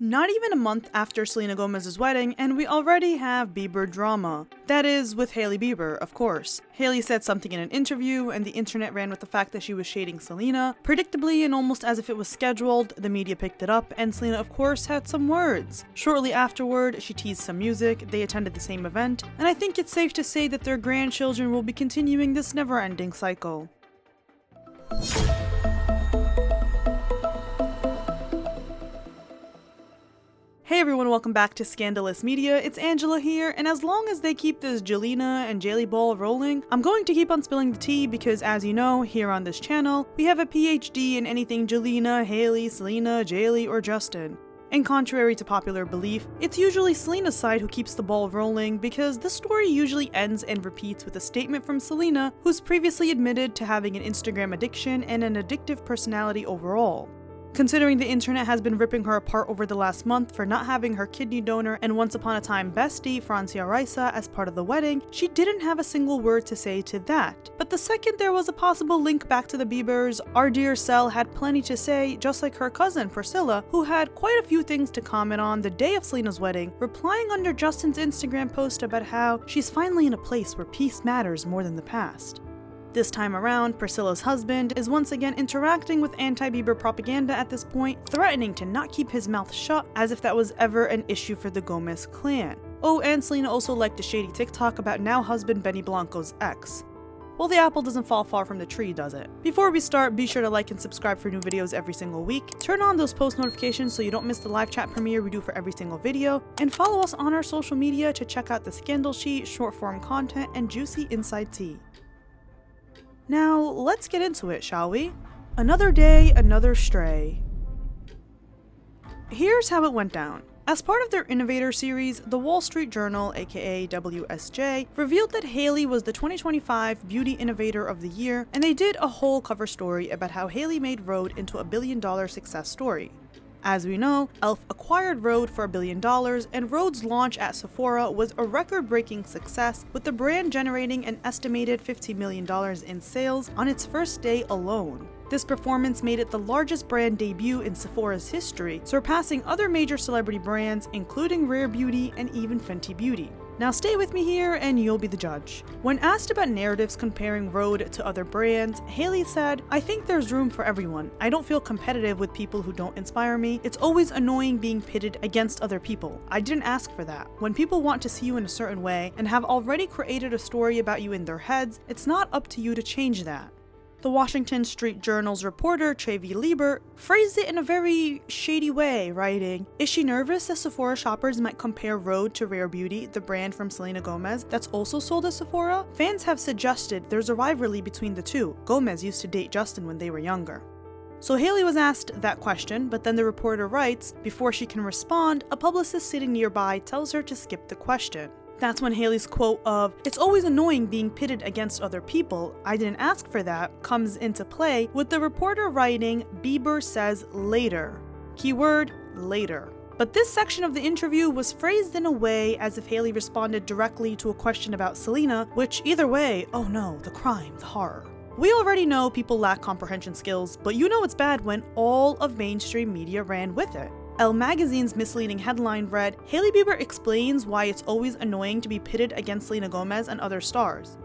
Not even a month after Selena Gomez's wedding, and we already have Bieber drama. That is, with Hailey Bieber, of course. Hailey said something in an interview, and the internet ran with the fact that she was shading Selena. Predictably, and almost as if it was scheduled, the media picked it up, and Selena, of course, had some words. Shortly afterward, she teased some music, they attended the same event, and I think it's safe to say that their grandchildren will be continuing this never-ending cycle. Hey everyone, welcome back to Scandalous Media. It's Angela here, and as long as they keep this Jelena and Jelly ball rolling, I'm going to keep on spilling the tea because, as you know, here on this channel, we have a PhD in anything Jelena, Hailey, Selena, Jaylee, or Justin. And contrary to popular belief, it's usually Selena's side who keeps the ball rolling because the story usually ends and repeats with a statement from Selena, who's previously admitted to having an Instagram addiction and an addictive personality overall. Considering the internet has been ripping her apart over the last month for not having her kidney donor and once upon a time bestie, Francia Raisa, as part of the wedding, she didn't have a single word to say to that. But the second there was a possible link back to the Biebers, our dear Sel had plenty to say, just like her cousin Priscilla, who had quite a few things to comment on the day of Selena's wedding, replying under Justin's Instagram post about how she's finally in a place where peace matters more than the past. This time around, Priscilla's husband is once again interacting with anti-Bieber propaganda at this point, threatening to not keep his mouth shut as if that was ever an issue for the Gomez clan. Oh, and Selena also liked a shady TikTok about now husband Benny Blanco's ex. Well, the apple doesn't fall far from the tree, does it? Before we start, be sure to like and subscribe for new videos every single week. Turn on those post notifications so you don't miss the live chat premiere we do for every single video. And follow us on our social media to check out the scandal sheet, short form content, and juicy inside tea. Now, let's get into it, shall we? Another day, another stray. Here's how it went down. As part of their Innovator series, the Wall Street Journal, aka WSJ, revealed that Hailey was the 2025 Beauty Innovator of the Year, and they did a whole cover story about how Hailey made Rhode into a billion-dollar success story. As we know, e.l.f. acquired Rhode for $1 billion, and Rhode's launch at Sephora was a record-breaking success, with the brand generating an estimated $50 million in sales on its first day alone. This performance made it the largest brand debut in Sephora's history, surpassing other major celebrity brands, including Rare Beauty and even Fenty Beauty. Now stay with me here and you'll be the judge. When asked about narratives comparing Rhode to other brands, Hailey said, "I think there's room for everyone. I don't feel competitive with people who don't inspire me. It's always annoying being pitted against other people. I didn't ask for that. When people want to see you in a certain way and have already created a story about you in their heads, it's not up to you to change that." The Washington Street Journal's reporter, Hailey Bieber, phrased it in a very shady way, writing, "Is she nervous that Sephora shoppers might compare Rhode to Rare Beauty, the brand from Selena Gomez that's also sold at Sephora? Fans have suggested there's a rivalry between the two. Gomez used to date Justin when they were younger." So Hailey was asked that question, but then the reporter writes, before she can respond, a publicist sitting nearby tells her to skip the question. That's when Hailey's quote of, "It's always annoying being pitted against other people, I didn't ask for that," comes into play, with the reporter writing, "Bieber says later." Keyword, later. But this section of the interview was phrased in a way as if Hailey responded directly to a question about Selena, which either way, oh no, the crime, the horror. We already know people lack comprehension skills, but you know it's bad when all of mainstream media ran with it. Elle magazine's misleading headline read, "Hailey Bieber explains why it's always annoying to be pitted against Selena Gomez and other stars."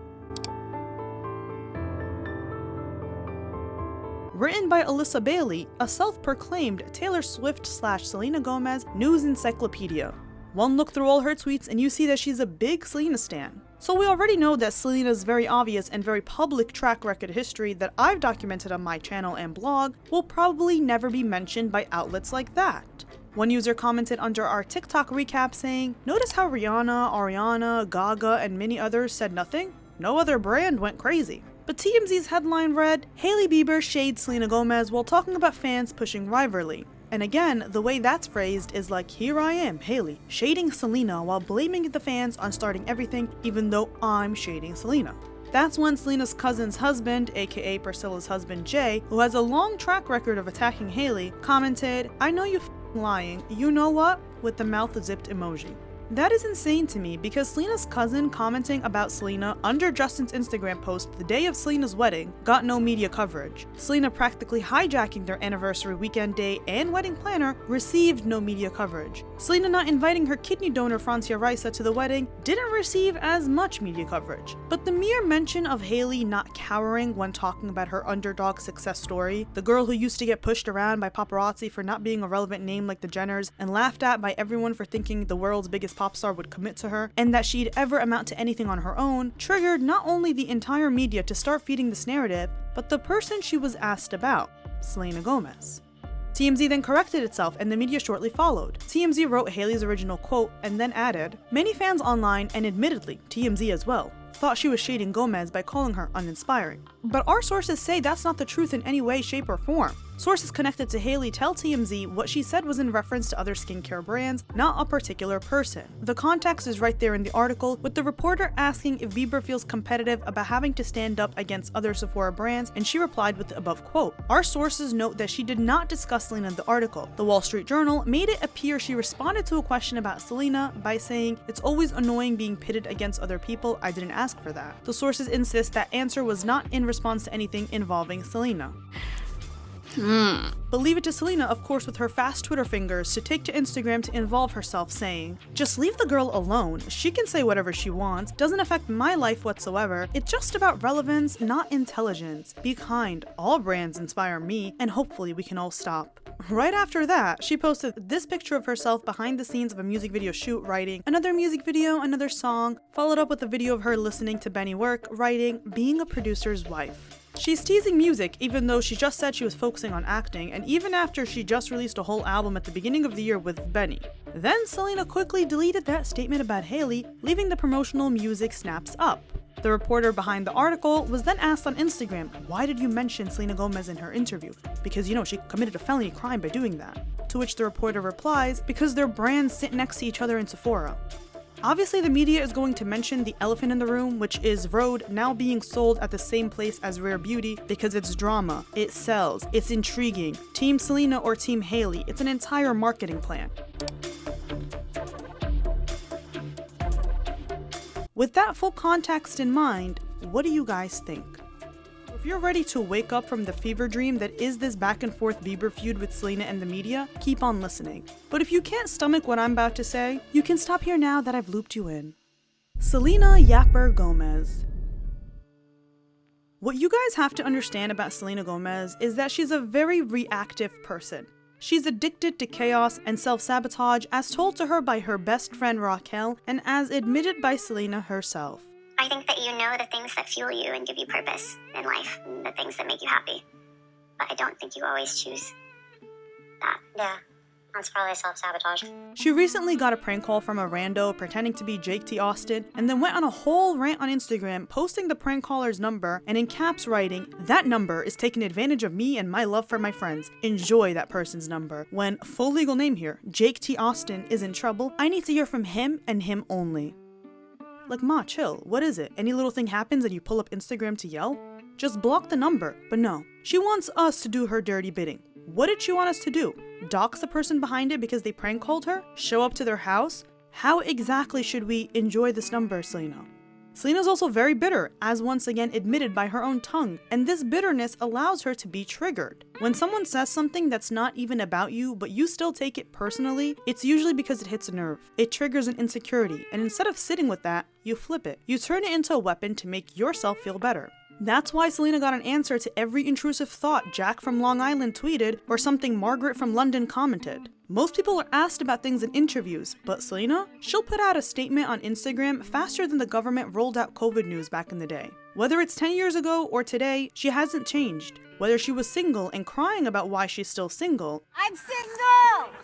Written by Alyssa Bailey, a self-proclaimed Taylor Swift/Selena Gomez news encyclopedia. One look through all her tweets and you see that she's a big Selena stan. So we already know that Selena's very obvious and very public track record history that I've documented on my channel and blog will probably never be mentioned by outlets like that. One user commented under our TikTok recap saying, "Notice how Rihanna, Ariana, Gaga, and many others said nothing? No other brand went crazy." But TMZ's headline read, "Hailey Bieber shades Selena Gomez while talking about fans pushing rivalry." And again, the way that's phrased is like, here I am, Hailey, shading Selena while blaming the fans on starting everything even though I'm shading Selena. That's when Selena's cousin's husband, aka Priscilla's husband Jay, who has a long track record of attacking Hailey, commented, "I know you lying, you know what?" with the mouth zipped emoji. That is insane to me because Selena's cousin commenting about Selena under Justin's Instagram post the day of Selena's wedding got no media coverage. Selena practically hijacking their anniversary weekend day and wedding planner received no media coverage. Selena not inviting her kidney donor Francia Raisa to the wedding didn't receive as much media coverage. But the mere mention of Hailey not cowering when talking about her underdog success story, the girl who used to get pushed around by paparazzi for not being a relevant name like the Jenners and laughed at by everyone for thinking the world's biggest pop star would commit to her, and that she'd ever amount to anything on her own, triggered not only the entire media to start feeding this narrative, but the person she was asked about, Selena Gomez. TMZ then corrected itself and the media shortly followed. TMZ wrote Hailey's original quote and then added, "Many fans online, and admittedly TMZ as well, thought she was shading Gomez by calling her uninspiring. But our sources say that's not the truth in any way, shape, or form." Sources connected to Hailey tell TMZ what she said was in reference to other skincare brands, not a particular person. The context is right there in the article, with the reporter asking if Bieber feels competitive about having to stand up against other Sephora brands, and she replied with the above quote. Our sources note that she did not discuss Selena in the article. The Wall Street Journal made it appear she responded to a question about Selena by saying, "It's always annoying being pitted against other people, I didn't ask for that." The sources insist that answer was not in response to anything involving Selena. But leave it to Selena, of course, with her fast Twitter fingers, to take to Instagram to involve herself, saying, "Just leave the girl alone. She can say whatever she wants. Doesn't affect my life whatsoever. It's just about relevance, not intelligence. Be kind. All brands inspire me, and hopefully we can all stop." Right after that, she posted this picture of herself behind the scenes of a music video shoot, writing, "Another music video, another song," followed up with a video of her listening to Benny work, writing, "Being a producer's wife." She's teasing music even though she just said she was focusing on acting, and even after she just released a whole album at the beginning of the year with Benny. Then Selena quickly deleted that statement about Hailey, leaving the promotional music snaps up. The reporter behind the article was then asked on Instagram, "Why did you mention Selena Gomez in her interview? Because, she committed a felony crime by doing that." To which the reporter replies, "Because their brands sit next to each other in Sephora." Obviously, the media is going to mention the elephant in the room, which is Rhode now being sold at the same place as Rare Beauty because it's drama, it sells, it's intriguing. Team Selena or Team Hailey, it's an entire marketing plan. With that full context in mind, what do you guys think? If you're ready to wake up from the fever dream that is this back and forth Bieber feud with Selena and the media, keep on listening. But if you can't stomach what I'm about to say, you can stop here now that I've looped you in. Selena Yapper Gomez. What you guys have to understand about Selena Gomez is that she's a very reactive person. She's addicted to chaos and self-sabotage as told to her by her best friend Raquel and as admitted by Selena herself. I think that you know the things that fuel you and give you purpose in life, and the things that make you happy. But I don't think you always choose that. Yeah, that's probably self-sabotage. She recently got a prank call from a rando pretending to be Jake T. Austin, and then went on a whole rant on Instagram posting the prank caller's number and in caps writing, "That number is taking advantage of me and my love for my friends. Enjoy that person's number." When, full legal name here, Jake T. Austin is in trouble, I need to hear from him and him only. Like, ma, chill. What is it? Any little thing happens and you pull up Instagram to yell? Just block the number. But no, she wants us to do her dirty bidding. What did she want us to do? Dox the person behind it because they prank called her? Show up to their house? How exactly should we enjoy this number, Selena? Selena's also very bitter, as once again admitted by her own tongue, and this bitterness allows her to be triggered. When someone says something that's not even about you, but you still take it personally, it's usually because it hits a nerve. It triggers an insecurity, and instead of sitting with that, you flip it. You turn it into a weapon to make yourself feel better. That's why Selena got an answer to every intrusive thought Jack from Long Island tweeted or something Margaret from London commented. Most people are asked about things in interviews, but Selena? She'll put out a statement on Instagram faster than the government rolled out COVID news back in the day. Whether it's 10 years ago or today, she hasn't changed. Whether she was single and crying about why she's still single, I'm single!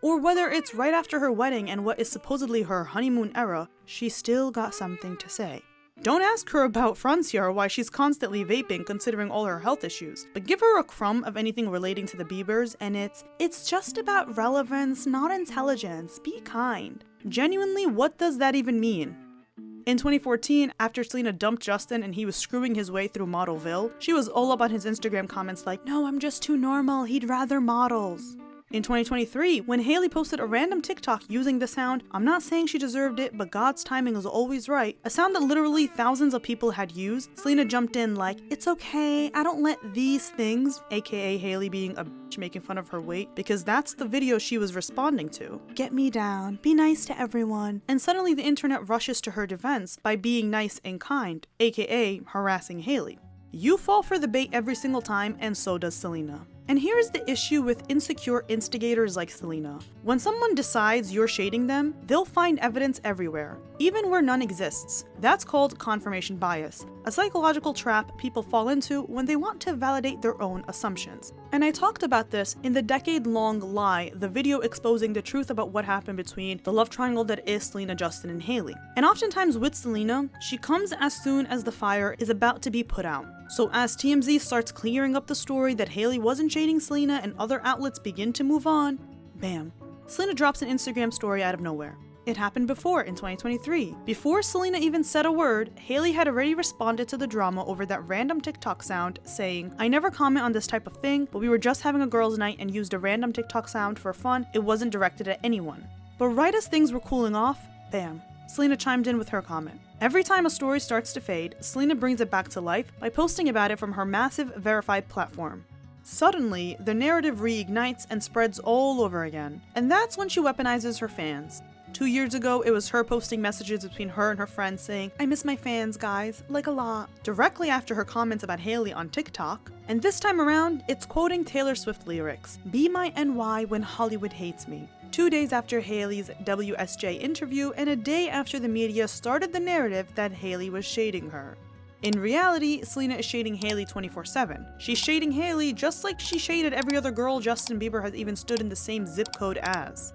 or whether it's right after her wedding and what is supposedly her honeymoon era, she still got something to say. Don't ask her about Francia or why she's constantly vaping considering all her health issues, but give her a crumb of anything relating to the Biebers and it's just about relevance, not intelligence. Be kind. Genuinely, what does that even mean? In 2014, after Selena dumped Justin and he was screwing his way through Modelville, she was all up on his Instagram comments like, "No, I'm just too normal, he'd rather models." In 2023, when Hailey posted a random TikTok using the sound, "I'm not saying she deserved it, but God's timing is always right," a sound that literally thousands of people had used, Selena jumped in like, "It's okay, I don't let these things," aka Hailey being a bitch making fun of her weight, because that's the video she was responding to. "Get me down, be nice to everyone," and suddenly the internet rushes to her defense by being nice and kind, aka harassing Hailey. You fall for the bait every single time, and so does Selena. And here's the issue with insecure instigators like Selena. When someone decides you're shading them, they'll find evidence everywhere, even where none exists. That's called confirmation bias, a psychological trap people fall into when they want to validate their own assumptions. And I talked about this in the decade-long Lie, the video exposing the truth about what happened between the love triangle that is Selena, Justin, and Hailey. And oftentimes with Selena, she comes as soon as the fire is about to be put out. So as TMZ starts clearing up the story that Hailey wasn't shading Selena and other outlets begin to move on, bam, Selena drops an Instagram story out of nowhere. It happened before in 2023. Before Selena even said a word, Hailey had already responded to the drama over that random TikTok sound, saying, "I never comment on this type of thing, but we were just having a girls' night and used a random TikTok sound for fun. It wasn't directed at anyone." But right as things were cooling off, bam, Selena chimed in with her comment. Every time a story starts to fade, Selena brings it back to life by posting about it from her massive verified platform. Suddenly, the narrative reignites and spreads all over again. And that's when she weaponizes her fans. 2 years ago, it was her posting messages between her and her friends saying, "I miss my fans, guys, like a lot," directly after her comments about Hailey on TikTok. And this time around, it's quoting Taylor Swift lyrics, "Be my NY when Hollywood hates me." 2 days after Hailey's WSJ interview and a day after the media started the narrative that Hailey was shading her. In reality, Selena is shading Hailey 24/7. She's shading Hailey just like she shaded every other girl Justin Bieber has even stood in the same zip code as.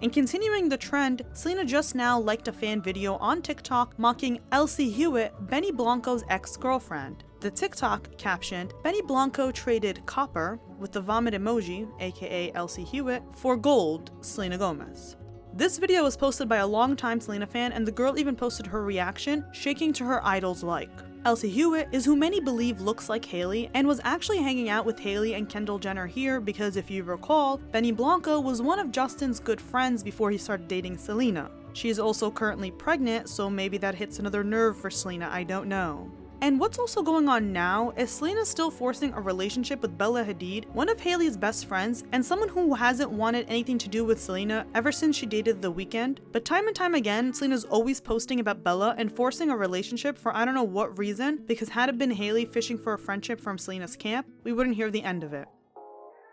And continuing the trend, Selena just now liked a fan video on TikTok mocking Elsie Hewitt, Benny Blanco's ex-girlfriend. The TikTok captioned, "Benny Blanco traded copper," with the vomit emoji, aka Elsie Hewitt, "for gold, Selena Gomez." This video was posted by a longtime Selena fan, and the girl even posted her reaction, shaking to her idol's like. Elsie Hewitt is who many believe looks like Hailey and was actually hanging out with Hailey and Kendall Jenner here because if you recall, Benny Blanco was one of Justin's good friends before he started dating Selena. She is also currently pregnant, so maybe that hits another nerve for Selena, I don't know. And what's also going on now is Selena's still forcing a relationship with Bella Hadid, one of Hailey's best friends, and someone who hasn't wanted anything to do with Selena ever since she dated The Weeknd. But time and time again, Selena's always posting about Bella and forcing a relationship for I don't know what reason, because had it been Hailey fishing for a friendship from Selena's camp, we wouldn't hear the end of it.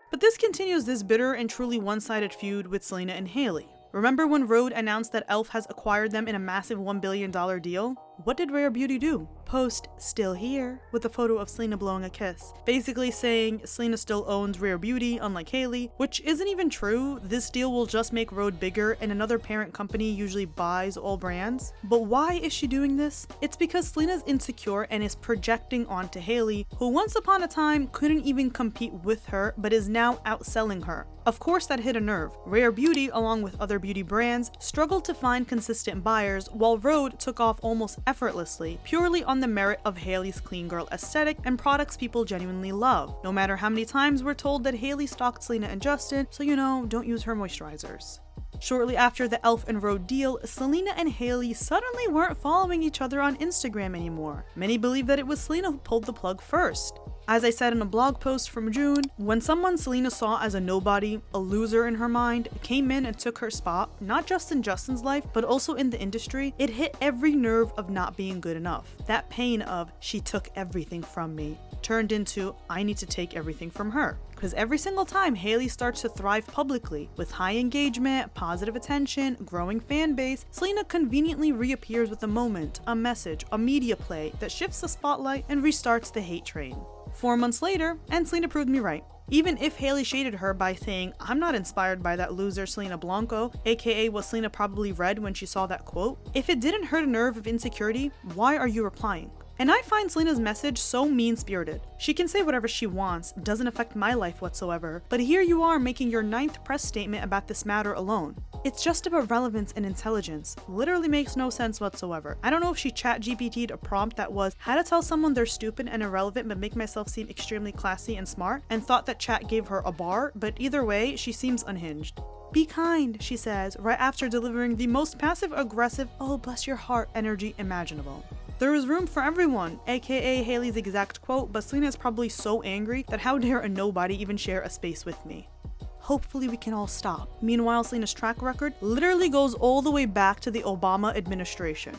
But this continues this bitter and truly one-sided feud with Selena and Hailey. Remember when Rhode announced that e.l.f. has acquired them in a massive $1 billion deal? What did Rare Beauty do? Post "still here" with a photo of Selena blowing a kiss, basically saying Selena still owns Rare Beauty unlike Hailey, which isn't even true. This deal will just make Rhode bigger and another parent company usually buys all brands. But why is she doing this? It's because Selena's insecure and is projecting onto Hailey, who once upon a time couldn't even compete with her but is now outselling her. Of course that hit a nerve. Rare Beauty, along with other beauty brands, struggled to find consistent buyers, while Rhode took off almost effortlessly, purely on the merit of Hailey's clean girl aesthetic and products people genuinely love. No matter how many times we're told that Hailey stalked Selena and Justin, so don't use her moisturizers. Shortly after the e.l.f. and Rhode deal, Selena and Hailey suddenly weren't following each other on Instagram anymore. Many believe that it was Selena who pulled the plug first. As I said in a blog post from June, when someone Selena saw as a nobody, a loser in her mind, came in and took her spot, not just in Justin's life, but also in the industry, it hit every nerve of not being good enough. That pain of, "she took everything from me," turned into, "I need to take everything from her." Because every single time Hailey starts to thrive publicly, with high engagement, positive attention, growing fan base, Selena conveniently reappears with a moment, a message, a media play that shifts the spotlight and restarts the hate train. 4 months later, and Selena proved me right. Even if Hailey shaded her by saying, "I'm not inspired by that loser Selena Blanco," aka what Selena probably read when she saw that quote, if it didn't hurt a nerve of insecurity, why are you replying? And I find Selena's message so mean-spirited. She can say whatever she wants, doesn't affect my life whatsoever, but here you are making your 9th press statement about this matter alone. It's just about relevance and intelligence. Literally makes no sense whatsoever. I don't know if she ChatGPT'd a prompt that was how to tell someone they're stupid and irrelevant but make myself seem extremely classy and smart, and thought that chat gave her a bar, but either way, she seems unhinged. Be kind, she says, right after delivering the most passive-aggressive, oh bless your heart energy imaginable. There is room for everyone, aka Hailey's exact quote, but Selena is probably so angry that how dare a nobody even share a space with me. Hopefully we can all stop. Meanwhile, Selena's track record literally goes all the way back to the Obama administration.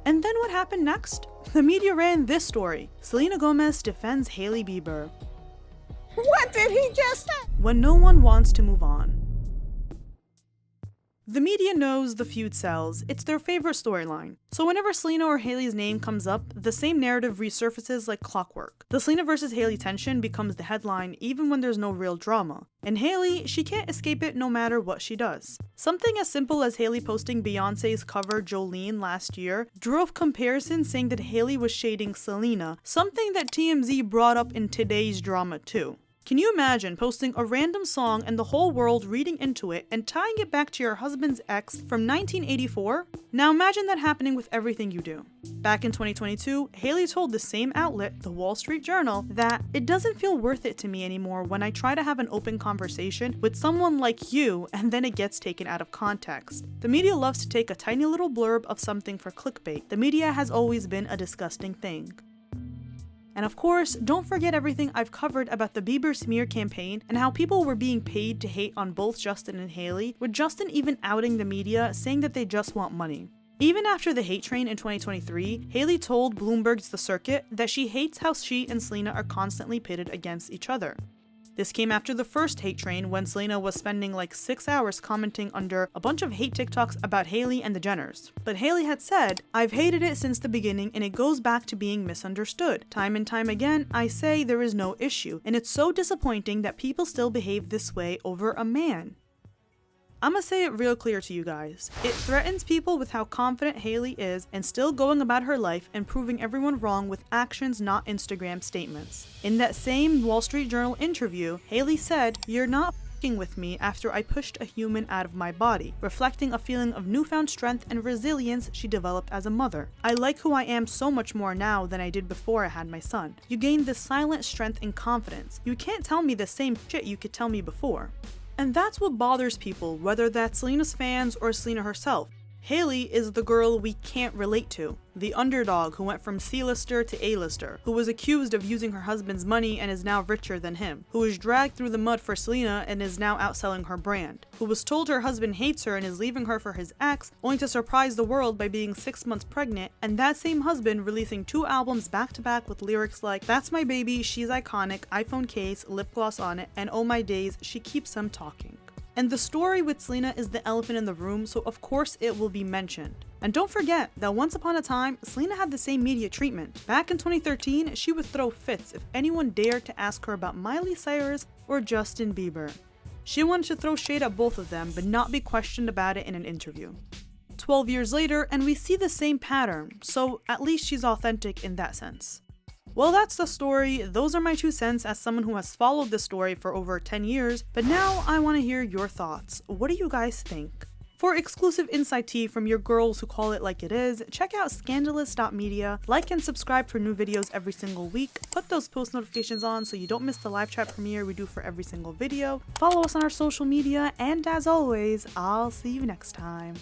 And then what happened next? The media ran this story. Selena Gomez defends Hailey Bieber. What did he just say? When no one wants to move on. The media knows the feud sells, it's their favorite storyline. So whenever Selena or Hailey's name comes up, the same narrative resurfaces like clockwork. The Selena versus Hailey tension becomes the headline even when there's no real drama. And Hailey, she can't escape it no matter what she does. Something as simple as Hailey posting Beyonce's cover Jolene last year drove comparisons saying that Hailey was shading Selena, something that TMZ brought up in today's drama too. Can you imagine posting a random song and the whole world reading into it and tying it back to your husband's ex from 1984? Now imagine that happening with everything you do. Back in 2022, Hailey told the same outlet, the Wall Street Journal, that it doesn't feel worth it to me anymore when I try to have an open conversation with someone like you and then it gets taken out of context. The media loves to take a tiny little blurb of something for clickbait. The media has always been a disgusting thing. And of course, don't forget everything I've covered about the Bieber smear campaign and how people were being paid to hate on both Justin and Hailey, with Justin even outing the media, saying that they just want money. Even after the hate train in 2023, Hailey told Bloomberg's The Circuit that she hates how she and Selena are constantly pitted against each other. This came after the first hate train when Selena was spending like 6 hours commenting under a bunch of hate TikToks about Hailey and the Jenners. But Hailey had said, "I've hated it since the beginning and it goes back to being misunderstood. Time and time again, I say there is no issue, and it's so disappointing that people still behave this way over a man." I'ma say it real clear to you guys. It threatens people with how confident Hailey is and still going about her life and proving everyone wrong with actions, not Instagram statements. In that same Wall Street Journal interview, Hailey said, "You're not f***ing with me after I pushed a human out of my body," reflecting a feeling of newfound strength and resilience she developed as a mother. "I like who I am so much more now than I did before I had my son. You gain this silent strength and confidence. You can't tell me the same shit you could tell me before." And that's what bothers people, whether that's Selena's fans or Selena herself. Hailey is the girl we can't relate to. The underdog who went from C-lister to A-lister, who was accused of using her husband's money and is now richer than him, who was dragged through the mud for Selena and is now outselling her brand, who was told her husband hates her and is leaving her for his ex, only to surprise the world by being 6 months pregnant, and that same husband releasing 2 albums back to back with lyrics like, "That's my baby, she's iconic, iPhone case, lip gloss on it, and oh my days, she keeps them talking." And the story with Selena is the elephant in the room, so of course it will be mentioned. And don't forget that once upon a time, Selena had the same media treatment. Back in 2013, she would throw fits if anyone dared to ask her about Miley Cyrus or Justin Bieber. She wanted to throw shade at both of them, but not be questioned about it in an interview. 12 years later, and we see the same pattern, so at least she's authentic in that sense. Well, that's the story. Those are my 2 cents as someone who has followed the story for over 10 years, but now I want to hear your thoughts. What do you guys think? For exclusive inside tea from your girls who call it like it is, check out scandalous.media, like and subscribe for new videos every single week, put those post notifications on so you don't miss the live chat premiere we do for every single video, follow us on our social media, and as always, I'll see you next time.